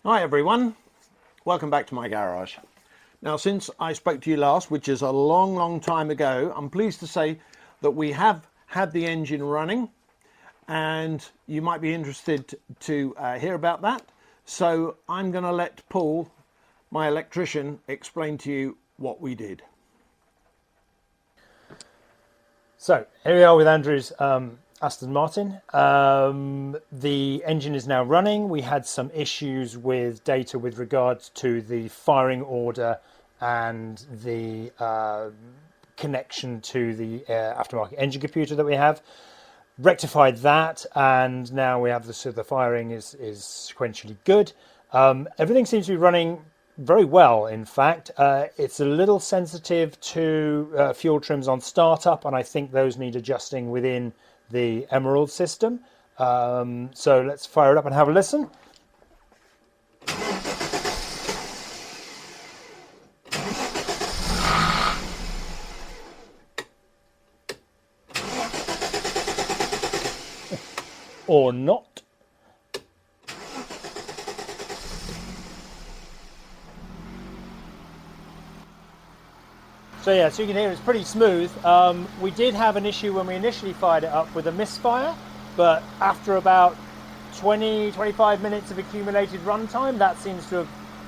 Hi everyone, welcome back to my garage. Now since I spoke to you last, which is a long time ago, I'm pleased to say that we have had the engine running and you might be interested to hear about that. So I'm going to let Paul, my electrician, explain to you what we did. So here we are with Andrew's Aston Martin. The engine is now running. We had some issues with data with regards to the firing order and the connection to the aftermarket engine computer that we have. Rectified that, and now we have the firing is sequentially good. Everything seems to be running very well. In fact, it's a little sensitive to fuel trims on startup, and I think those need adjusting within the Emerald system. So let's fire it up and have a listen. Or not. So yeah, so you can hear it's pretty smooth. We did have an issue when we initially fired it up with a misfire, but after about 20-25 minutes of accumulated runtime, that seems to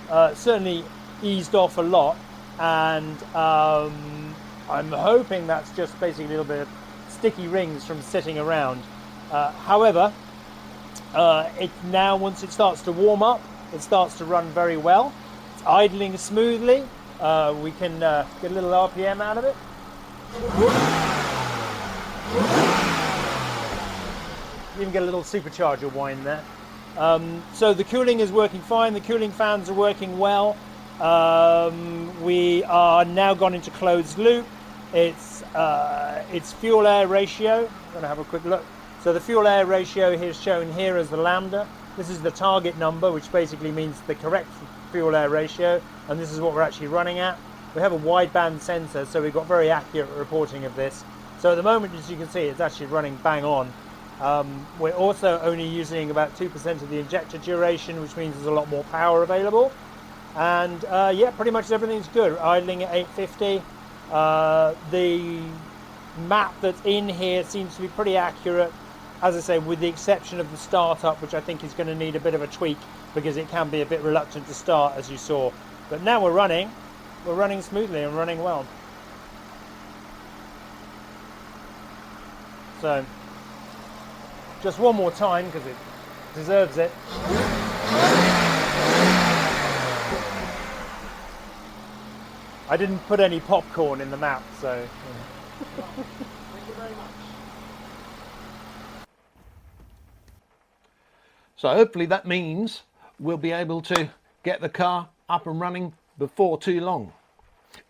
have certainly eased off a lot, and I'm hoping that's just basically a little bit of sticky rings from sitting around. However, it now, once it starts to warm up, it starts to run very well. It's idling smoothly. We can get a little RPM out of it. Even get a little supercharger whine there. So the cooling is working fine. The cooling fans are working well. We are now gone into closed loop. It's fuel air ratio. I'm going to have a quick look. So the fuel air ratio here is shown here as the lambda. This is the target number, which basically means the correct fuel air ratio, and this is what we're actually running at. We have a wideband sensor, so we've got very accurate reporting of this. So at the moment, as you can see, it's actually running bang on. We're also only using about 2% of the injector duration, which means there's a lot more power available. And yeah, pretty much everything's good. Idling at 850. The map that's in here seems to be pretty accurate, as I say, with the exception of the startup, which I think is going to need a bit of a tweak because it can be a bit reluctant to start, as you saw. But now we're running smoothly and running well. So just one more time because it deserves it. I didn't put any popcorn in the map, so. Thank you very much. So hopefully that means we'll be able to get the car up and running before too long.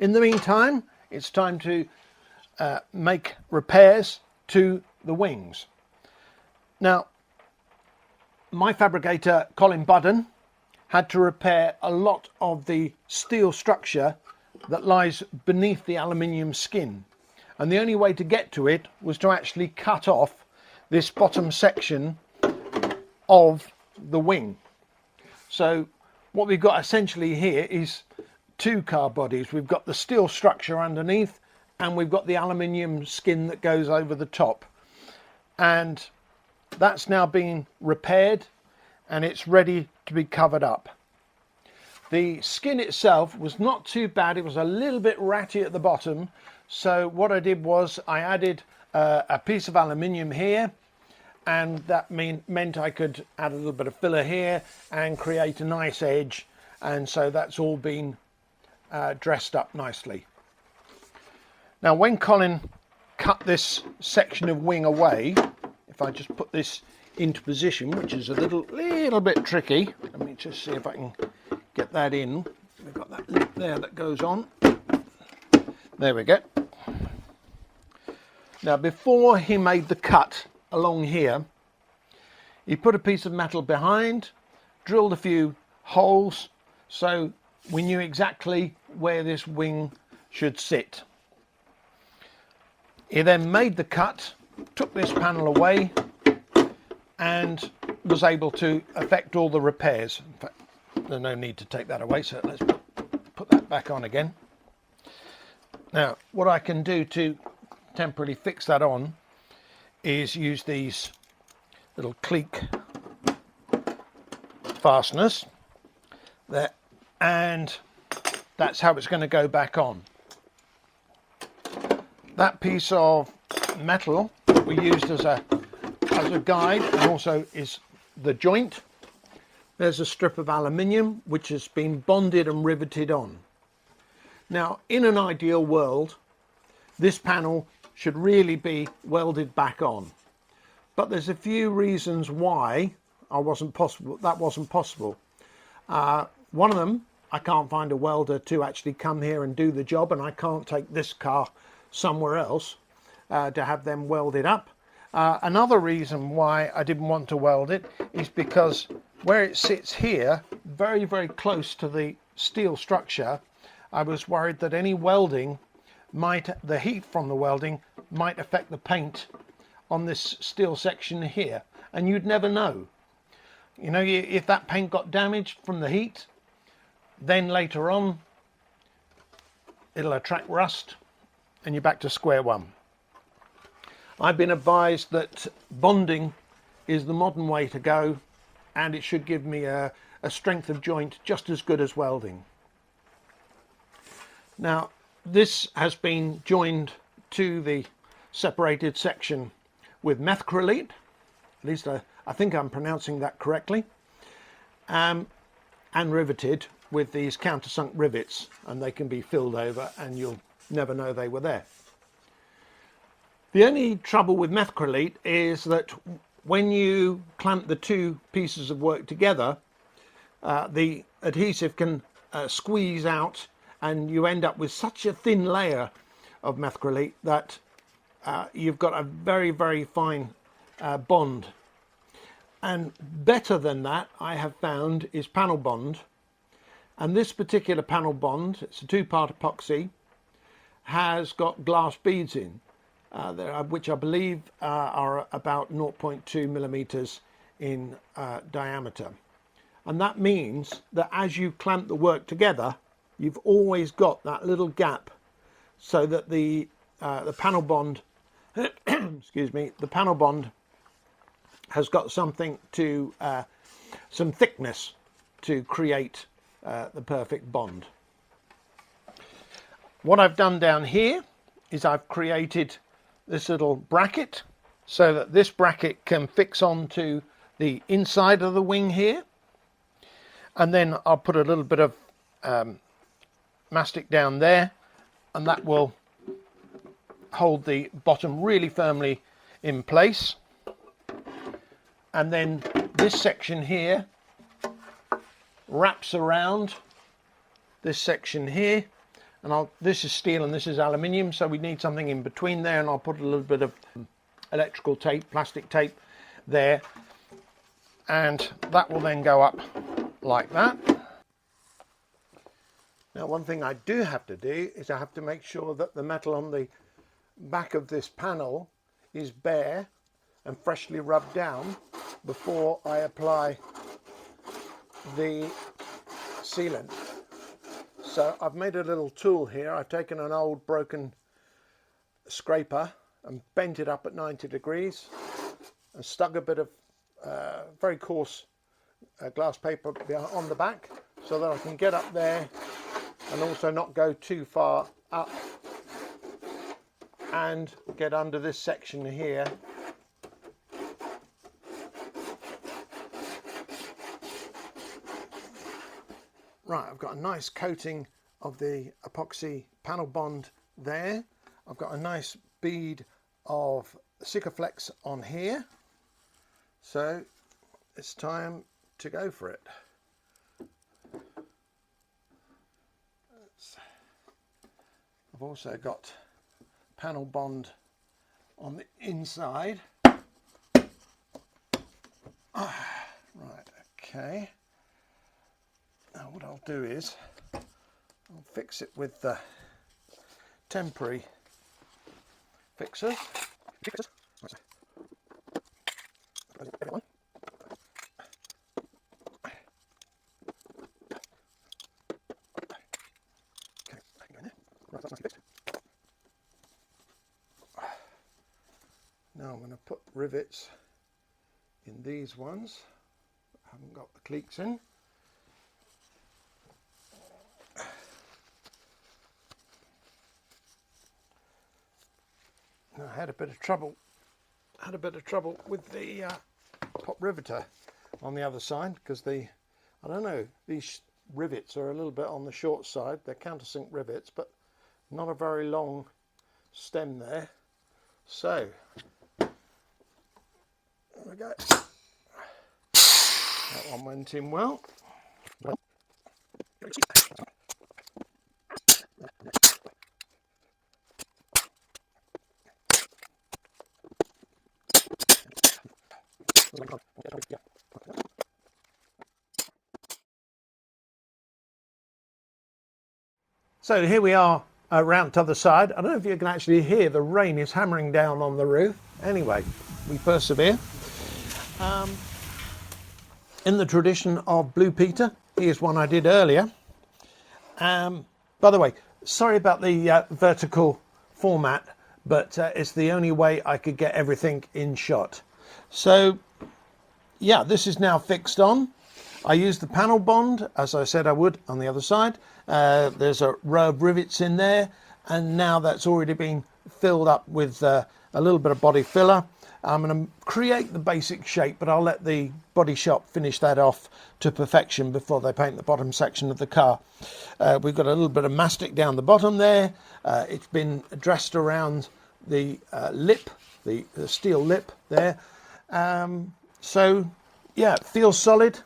In the meantime, it's time to make repairs to the wings. Now, my fabricator, Colin Budden, had to repair a lot of the steel structure that lies beneath the aluminium skin. And the only way to get to it was to actually cut off this bottom section of the wing. So what we've got essentially here is two car bodies. We've got the steel structure underneath and we've got the aluminium skin that goes over the top. And that's now being repaired and it's ready to be covered up. The skin itself was not too bad. It was a little bit ratty at the bottom. So what I did was I added a piece of aluminium here, and that meant I could add a little bit of filler here and create a nice edge, and so that's all been dressed up nicely. Now when Colin cut this section of wing away, if I just put this into position, which is a little bit tricky, let me just see if I can get that in. We've got that lip there that goes on. There we go. Now before he made the cut along here, he put a piece of metal behind, drilled a few holes so we knew exactly where this wing should sit. He then made the cut, took this panel away and was able to effect all the repairs. In fact, there's no need to take that away, so let's put that back on again. Now what I can do to temporarily fix that on is use these little cleek fasteners there, and that's how it's going to go back on. That piece of metal that we used as a guide and also is the joint. There's a strip of aluminium which has been bonded and riveted on. Now in an ideal world this panel should really be welded back on, but there's a few reasons why that wasn't possible. One of them, I can't find a welder to actually come here and do the job, and I can't take this car somewhere else to have them welded up. Another reason why I didn't want to weld it is because where it sits here, very, very close to the steel structure, I was worried that any welding the heat from the welding might affect the paint on this steel section here, and you'd never know. You know, if that paint got damaged from the heat, then later on it'll attract rust and you're back to square one. I've been advised that bonding is the modern way to go, and it should give me a strength of joint just as good as welding. Now this has been joined to the separated section with methacrylate, at least I think I'm pronouncing that correctly, and riveted with these countersunk rivets, and they can be filled over and you'll never know they were there. The only trouble with methacrylate is that when you clamp the two pieces of work together, the adhesive can squeeze out, and you end up with such a thin layer of methacrylate that you've got a very, very fine bond. And better than that, I have found, is panel bond. And this particular panel bond, it's a two-part epoxy, has got glass beads in, which I believe are about 0.2 millimeters in diameter. And that means that as you clamp the work together, you've always got that little gap, so that the panel bond, excuse me, the panel bond has got something to, some thickness to create the perfect bond. What I've done down here is I've created this little bracket so that this bracket can fix onto the inside of the wing here, and then I'll put a little bit of mastic down there, and that will hold the bottom really firmly in place. And then this section here wraps around this section here, and this is steel and this is aluminium, so we need something in between there, and I'll put a little bit of electrical tape, plastic tape there, and that will then go up like that. Now one thing I do have to do is I have to make sure that the metal on the back of this panel is bare and freshly rubbed down before I apply the sealant. So I've made a little tool here. I've taken an old broken scraper and bent it up at 90 degrees and stuck a bit of very coarse glass paper on the back so that I can get up there and also not go too far up and get under this section here. Right, I've got a nice coating of the epoxy panel bond there. I've got a nice bead of Sikaflex on here. So it's time to go for it. I've also got panel bond on the inside. Right, okay. Now what I'll do is I'll fix it with the temporary fixers. going to put rivets in these ones. I haven't got the cleats in. I had a bit of trouble with the pop riveter on the other side, because I don't know, these rivets are a little bit on the short side. They're countersink rivets, but not a very long stem there. So there we go. That one went in well. So here we are around to the side. I don't know if you can actually hear the rain is hammering down on the roof. Anyway, we persevere. In the tradition of Blue Peter, here's one I did earlier. By the way, sorry about the vertical format, but it's the only way I could get everything in shot. So yeah, this is now fixed on. I used the panel bond, as I said I would, on the other side. There's a row of rivets in there, and now that's already been filled up with a little bit of body filler. I'm going to create the basic shape, but I'll let the body shop finish that off to perfection before they paint the bottom section of the car. We've got a little bit of mastic down the bottom there. It's been dressed around the lip, the steel lip there. So yeah, it feels solid,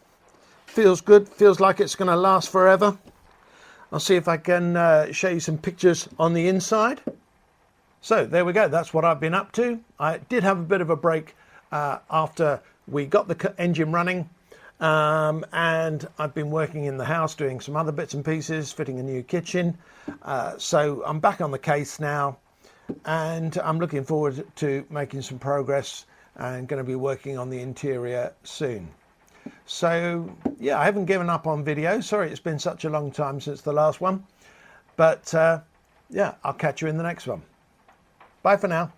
feels good, feels like it's going to last forever. I'll see if I can show you some pictures on the inside. So there we go, that's what I've been up to. I did have a bit of a break after we got the engine running, and I've been working in the house doing some other bits and pieces, fitting a new kitchen. So I'm back on the case now, and I'm looking forward to making some progress and going to be working on the interior soon. So yeah, I haven't given up on video. Sorry it's been such a long time since the last one, but yeah, I'll catch you in the next one. Bye for now.